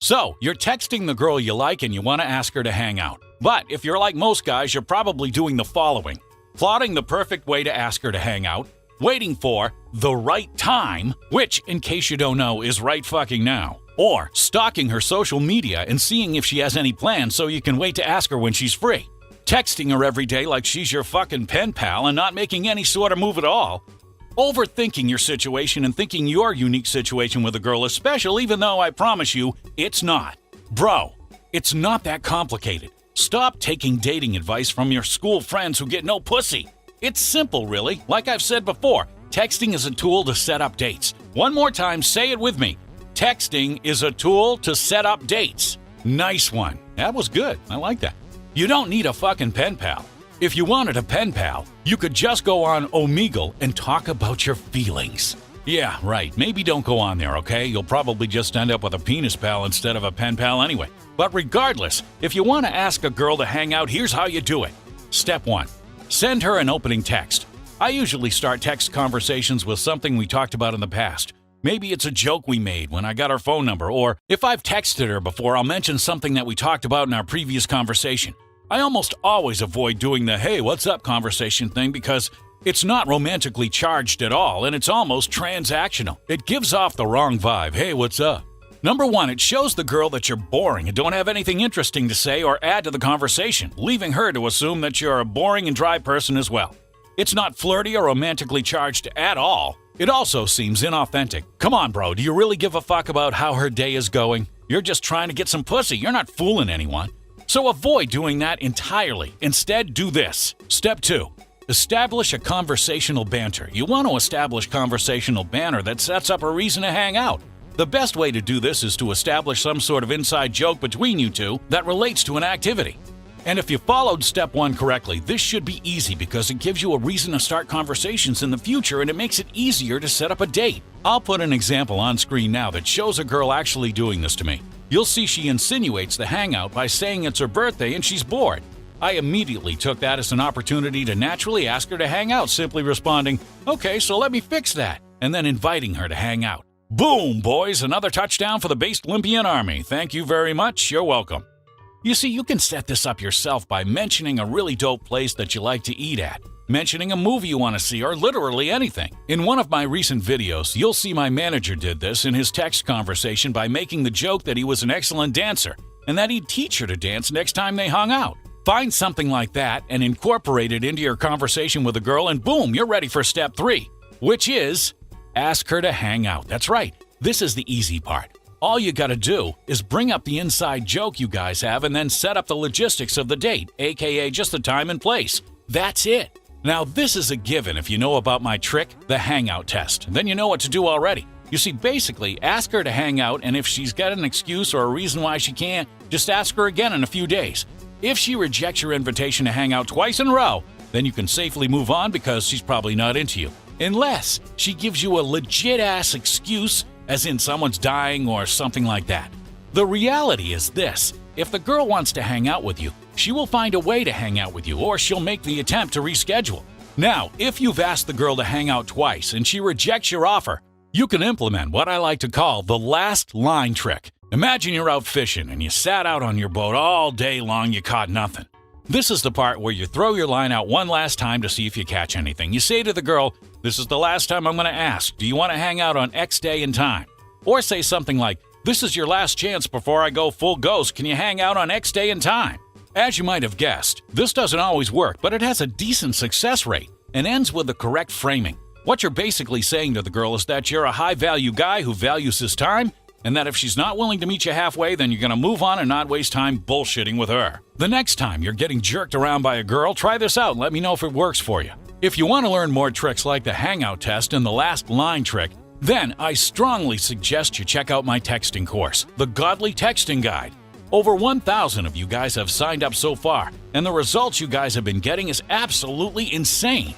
So, you're texting the girl you like and you want to ask her to hang out. But if you're like most guys, you're probably doing the following: plotting the perfect way to ask her to hang out, waiting for the right time, which, in case you don't know, is right fucking now, or stalking her social media and seeing if she has any plans so you can wait to ask her when she's free, texting her every day like she's your fucking pen pal and not making any sort of move at all, overthinking your situation and thinking your unique situation with a girl is special even though I promise you, it's not. Bro, it's not that complicated. Stop taking dating advice from your school friends who get no pussy. It's simple, really. Like I've said before, texting is a tool to set up dates. One more time, say it with me. Texting is a tool to set up dates. Nice one. That was good. I like that. You don't need a fucking pen pal. If you wanted a pen pal, you could just go on Omegle and talk about your feelings. Yeah, right. Maybe don't go on there, okay? You'll probably just end up with a penis pal instead of a pen pal anyway. But regardless, if you want to ask a girl to hang out, here's how you do it. Step 1. Send her an opening text. I usually start text conversations with something we talked about in the past. Maybe it's a joke we made when I got her phone number, or if I've texted her before, I'll mention something that we talked about in our previous conversation. I almost always avoid doing the "hey, what's up" conversation thing because it's not romantically charged at all and it's almost transactional. It gives off the wrong vibe. Hey, what's up? Number 1, it shows the girl that you're boring and don't have anything interesting to say or add to the conversation, leaving her to assume that you're a boring and dry person as well. It's not flirty or romantically charged at all. It also seems inauthentic. Come on, bro, do you really give a fuck about how her day is going? You're just trying to get some pussy. You're not fooling anyone. So avoid doing that entirely. Instead, do this. Step 2. Establish a conversational banter. You want to establish conversational banter that sets up a reason to hang out. The best way to do this is to establish some sort of inside joke between you two that relates to an activity. And if you followed step 1 correctly, this should be easy because it gives you a reason to start conversations in the future and it makes it easier to set up a date. I'll put an example on screen now that shows a girl actually doing this to me. You'll see she insinuates the hangout by saying it's her birthday and she's bored. I immediately took that as an opportunity to naturally ask her to hang out, simply responding, "Okay, so let me fix that," and then inviting her to hang out. Boom, boys, another touchdown for the based Olympian Army. Thank you very much. You're welcome. You see, you can set this up yourself by mentioning a really dope place that you like to eat at, mentioning a movie you want to see, or literally anything. In one of my recent videos, you'll see my manager did this in his text conversation by making the joke that he was an excellent dancer and that he'd teach her to dance next time they hung out. Find something like that and incorporate it into your conversation with a girl and boom, you're ready for step 3, which is ask her to hang out. That's right. This is the easy part. All you gotta do is bring up the inside joke you guys have and then set up the logistics of the date, aka just the time and place. That's it. Now, this is a given if you know about my trick, the hangout test. Then you know what to do already. You see, basically, ask her to hang out, and if she's got an excuse or a reason why she can't, just ask her again in a few days. If she rejects your invitation to hang out twice in a row, then you can safely move on because she's probably not into you. Unless she gives you a legit-ass excuse, as in someone's dying or something like that. The reality is this: if the girl wants to hang out with you, she will find a way to hang out with you, or she'll make the attempt to reschedule. Now, if you've asked the girl to hang out twice and she rejects your offer, you can implement what I like to call the last line trick. Imagine you're out fishing and you sat out on your boat all day long, you caught nothing. This is the part where you throw your line out one last time to see if you catch anything. You say to the girl, "This is the last time I'm going to ask. Do you want to hang out on X day and time?" Or say something like, "This is your last chance before I go full ghost. Can you hang out on X day and time?" As you might have guessed, this doesn't always work, but it has a decent success rate and ends with the correct framing. What you're basically saying to the girl is that you're a high-value guy who values his time, and that if she's not willing to meet you halfway, then you're going to move on and not waste time bullshitting with her. The next time you're getting jerked around by a girl, try this out and let me know if it works for you. If you want to learn more tricks like the hangout test and the last line trick, then I strongly suggest you check out my texting course, The Godly Texting Guide. Over 1,000 of you guys have signed up so far, and the results you guys have been getting is absolutely insane.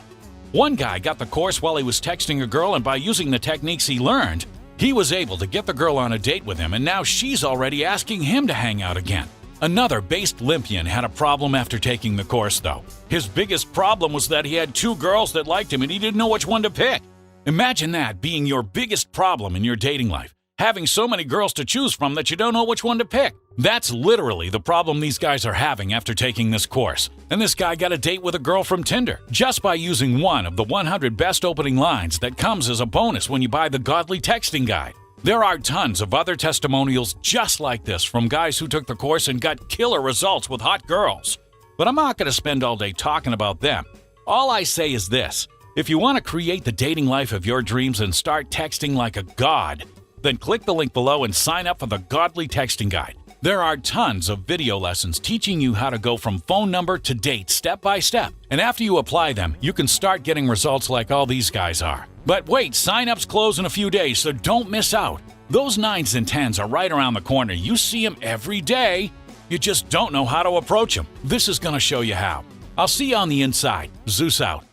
One guy got the course while he was texting a girl, and by using the techniques he learned, he was able to get the girl on a date with him, and now she's already asking him to hang out again. Another based Olympian had a problem after taking the course, though. His biggest problem was that he had 2 girls that liked him and he didn't know which one to pick. Imagine that being your biggest problem in your dating life. having so many girls to choose from that you don't know which one to pick. That's literally the problem these guys are having after taking this course. And this guy got a date with a girl from Tinder just by using one of the 100 best opening lines that comes as a bonus when you buy the Godly Texting Guide. There are tons of other testimonials just like this from guys who took the course and got killer results with hot girls. But I'm not going to spend all day talking about them. All I say is this: if you want to create the dating life of your dreams and start texting like a god, then click the link below and sign up for the Godly Texting Guide. There are tons of video lessons teaching you how to go from phone number to date step by step. And after you apply them, you can start getting results like all these guys are. But wait, sign-ups close in a few days, so don't miss out. Those 9s and 10s are right around the corner. You see them every day. You just don't know how to approach them. This is going to show you how. I'll see you on the inside. Zeus out.